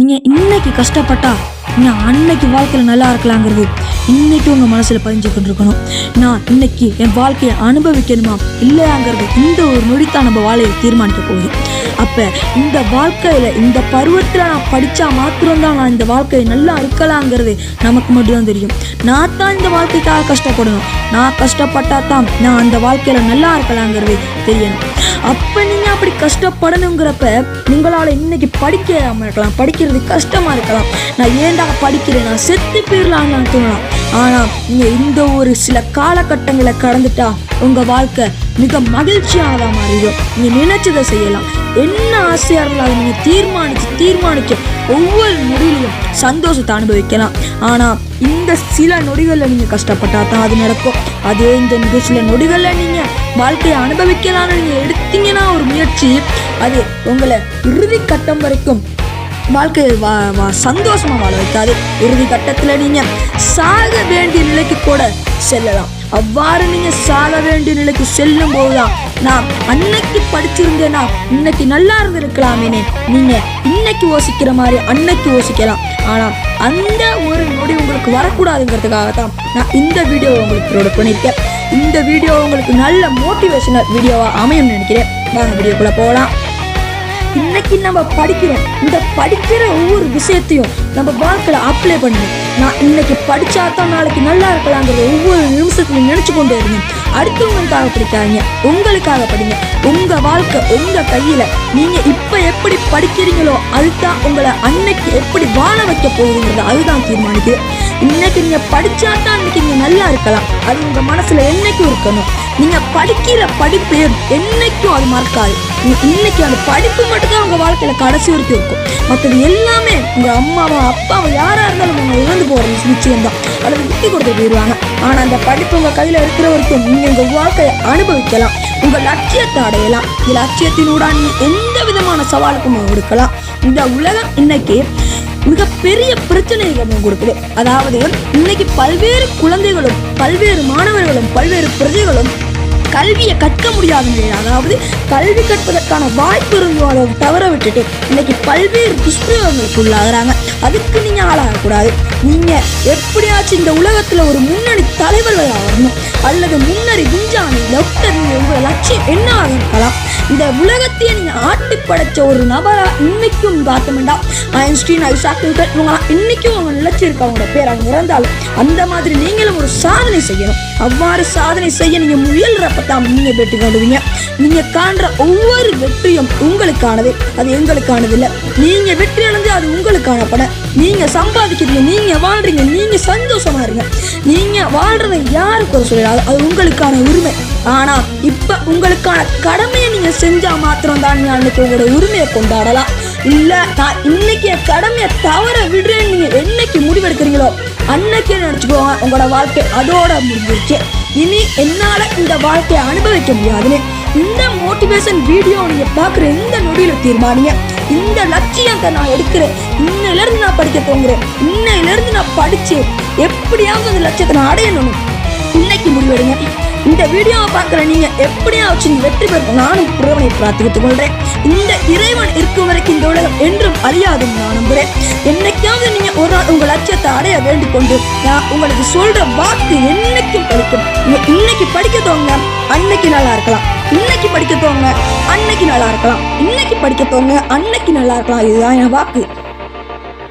நீங்கள் இன்னைக்கு கஷ்டப்பட்டா நான் அன்னைக்கு வாழ்க்கையில் நல்லா இருக்கலாங்கிறது இன்னைக்கு உங்கள் மனசில் பதிஞ்சு கொண்டிருக்கணும். நான் இன்னைக்கு என் வாழ்க்கையை அனுபவிக்கணுமா இல்லையாங்கிறது இந்த ஒரு நொடித்தான் நம்ம வாழையை தீர்மானிக்க போகுது. அப்போ இந்த வாழ்க்கையில் இந்த பருவத்தில் நான் படித்தா மாத்திரம்தான் நான் இந்த வாழ்க்கையை நல்லா இருக்கலாங்கிறது நமக்கு மட்டும்தான் தெரியும். நான் தான் இந்த வாழ்க்கைக்காக கஷ்டப்படணும். நான் கஷ்டப்பட்டா தான் நான் அந்த வாழ்க்கையில் நல்லா இருக்கலாங்கிறது தெரியணும். அப்போ நீங்கள் அப்படி கஷ்டப்படணுங்கிறப்ப உங்களால் இன்னைக்கு படிக்காமல் இருக்கலாம், படிக்கிறது கஷ்டமாக இருக்கலாம். நான் ஏன்டா படிக்கிறேன், நான் செத்து போயிடலான்னு தோணலாம். ஆனால் நீங்கள் இந்த ஒரு சில காலகட்டங்களை கடந்துட்டா உங்கள் வாழ்க்கை மிக மகிழ்ச்சியானதாக மாறிடும். நீங்கள் நினைச்சதை செய்யலாம். என்ன ஆசையாக இருந்தாலும் நீங்கள் தீர்மானிச்சு ஒவ்வொரு நொடியிலையும் சந்தோஷத்தை அனுபவிக்கலாம். ஆனால் இந்த சில நொடிகளில் நீங்கள் கஷ்டப்பட்டா தான் அது நடக்கும். அதே இந்த சில நொடிகளில் நீங்கள் வாழ்க்கையை அனுபவிக்கலாம்னு நீங்கள் எடுத்தீங்கன்னா ஒரு முயற்சி, அது உங்களை இறுதி கட்டம் வரைக்கும் வாழ்க்கையை சந்தோஷமாக வாழ வைக்காது. இறுதி கட்டத்தில் நீங்கள் சாக வேண்டிய நிலைக்கு கூட செல்லலாம். அவ்வாறு நீங்கள் சாக வேண்டிய நிலைக்கு செல்லும் போதுதான் நான் அன்னைக்கு படிச்சிருந்தேன்னா இன்னைக்கு நல்லா இருந்திருக்கலாமேனே நீங்கள் இன்னைக்கு யோசிக்கிற மாதிரி அன்னைக்கு யோசிக்கலாம். ஆனால் அந்த ஒரு நொடி உங்களுக்கு வரக்கூடாதுங்கிறதுக்காக தான் நான் இந்த வீடியோவை உங்களுக்கு ப்ரொடக்ட் பண்ணியிருக்கேன். இந்த வீடியோ உங்களுக்கு நல்ல மோட்டிவேஷனல் வீடியோவாக அமையும்னு நினைக்கிறேன். வாங்க வீடியோக்குள்ளே போகலாம். இன்னைக்கு நம்ம படிக்கிறோம். இந்த படிக்கிற ஒவ்வொரு விஷயத்தையும் நம்ம வாழ்க்கையில் அப்ளை பண்ணணும். நான் இன்னைக்கு படித்தா தான் நாளைக்கு நல்லா இருக்கலாங்கிறத ஒவ்வொரு நிமிஷத்துலையும் நினச்சி கொண்டே இருங்க. அடுத்தவங்களுக்காக படிக்காதீங்க, உங்களுக்காக படிங்க. உங்கள் வாழ்க்கை உங்கள் கையில். நீங்கள் இப்போ எப்படி படிக்கிறீங்களோ அதுதான் உங்களை அன்னைக்கு எப்படி வாழ வைக்க போகுதுங்கிறது அதுதான் தீர்மானிக்குது. இன்னைக்கு நீங்கள் படித்தா தான் இன்னைக்கு நீங்கள் நல்லா இருக்கலாம். அது உங்கள் மனசில் என்னைக்கும் இருக்கணும். நீங்கள் படிக்கிற படிப்பு என்னைக்கும் அது மறக்காது. இன்னைக்கு அந்த படிப்பு மட்டும்தான் உங்கள் வாழ்க்கையில் கடைசி வரைக்கும் இருக்கும். மற்றது எல்லாமே உங்கள் அம்மாவோ அப்பாவோ யாராக இருந்தாலும் உங்கள் இழந்து போகிறது நிச்சயம் தான், அல்லது விட்டு கொடுத்து போயிடுவாங்க. ஆனால் அந்த படிப்பு உங்கள் கையில் இருக்கிற வரைக்கும் நீங்கள் உங்கள் வாழ்க்கையை அனுபவிக்கலாம். உங்கள் லட்சியத்தை அடையலாம். இந்த லட்சியத்தினூட நீங்கள் எந்த விதமான சவாலுக்கும் கொடுக்கலாம். இந்த உலகம் இன்னைக்கு மிகப்பெரிய பிரச்சனைகள் கொடுக்குது. அதாவது இன்னைக்கு பல்வேறு குழந்தைகளும் பல்வேறு மாணவர்களும் பல்வேறு பிரஜைகளும் கல்வியை கற்க முடியாத நிலையில், அதாவது கல்வி கற்பதற்கான வாய்ப்பு இருந்தோ அதை தவற விட்டுட்டு இன்னைக்கு பல்வேறு துஷ்பிரயோகங்களுக்கு உள்ளாகிறாங்க. அதுக்கு நீங்கள் ஆளாகக்கூடாது. நீங்கள் எப்படியாச்சும் இந்த உலகத்தில் ஒரு முன்னணி தலைவர்களாக வரணும், அல்லது முன்னணி விஞ்ஞானி டாக்டர். உங்களோட லட்சியம் என்னவாக இருக்கலாம். இந்த உலகத்தையே நீங்கள் ஆட்டி படைச்ச ஒரு நபராக இன்னைக்கும் பார்த்தோம்னா ஐன்ஸ்டீன், ஐசாக் நியூட்டன் இவங்களாம் இன்னைக்கும் அவங்க நிலச்சிருக்கவங்களோட பேர் அவங்க இறந்தாலும் அந்த மாதிரி நீங்களும் ஒரு சாதனை செய்யணும். அவ்வாறு சாதனை செய்ய நீங்கள் முயல்றப்ப தான் நீங்கள் வெற்றி காணுவீங்க. நீங்கள் காண்ற ஒவ்வொரு வெற்றியும் உங்களுக்கானது, அது எங்களுக்கானது இல்லை. நீங்கள் வெற்றி அடைந்து அது உங்களுக்கான படம். நீங்கள் சம்பாதிக்கிறீங்க, நீங்கள் வாழ்றீங்க, நீங்கள் சந்தோஷமா இருங்க. நீங்கள் வாழ்றதை யாருக்கு ஒரு சொல்லலாது, அது உங்களுக்கான உரிமை. ஆனால் இப்போ உங்களுக்கான கடமையை நீங்கள் செஞ்சால் மாத்திரம்தான் நீங்கள் அன்னைக்கு உங்களோட உரிமையை கொண்டாடலாம். இல்லை நான் இன்னைக்கு என் கடமையை தவற விடுறேன்னு நீங்கள் என்னைக்கு முடிவெடுக்கிறீங்களோ அன்னைக்கே நினச்சிக்கோங்க உங்களோட வாழ்க்கை அதோட முடிஞ்சிருச்சு. இனி என்னால் இந்த வாழ்க்கையை அனுபவிக்க முடியாதுன்னு இந்த மோட்டிவேஷன் வீடியோ நீங்கள் பார்க்குற இந்த நொடியில் தீர்மானிங்க. இந்த லட்சியத்தை நான் எடுக்கிறேன், இன்னையிலேருந்து நான் படிக்க தோங்குறேன், இன்னையிலேருந்து நான் படித்து எப்படியாவது அந்த லட்சியத்தை நான் அடையணும் இன்னைக்கு முடிவெடுங்க. இந்த வீடியோவை பார்க்குற நீங்கள் எப்படியாச்சு வெற்றி பெறும் நானும் இறைவனை பிரார்த்தித்துக் கொள்கிறேன். இந்த இறைவன் இருக்கும் வரைக்கும் இந்த உலகம் என்றும் அழியாதுன்னு நான் நம்புகிறேன். என்னைக்காவது நீங்கள் ஒரு நாள் உங்கள் லட்சியத்தை அடைய வேண்டிக் கொண்டு நான் உங்களுக்கு சொல்கிற வாக்கு என்னைக்கும் பழிக்கும். நீங்கள் இன்னைக்கு படிக்க தோங்க, அன்னைக்கு நல்லா இருக்கலாம். இன்னைக்கு படிக்க தோங்க, அன்னைக்கு நல்லா இருக்கலாம். இன்னைக்கு படிக்க தோங்க, அன்னைக்கு நல்லா இருக்கலாம். இதுதான் என் வாக்கு.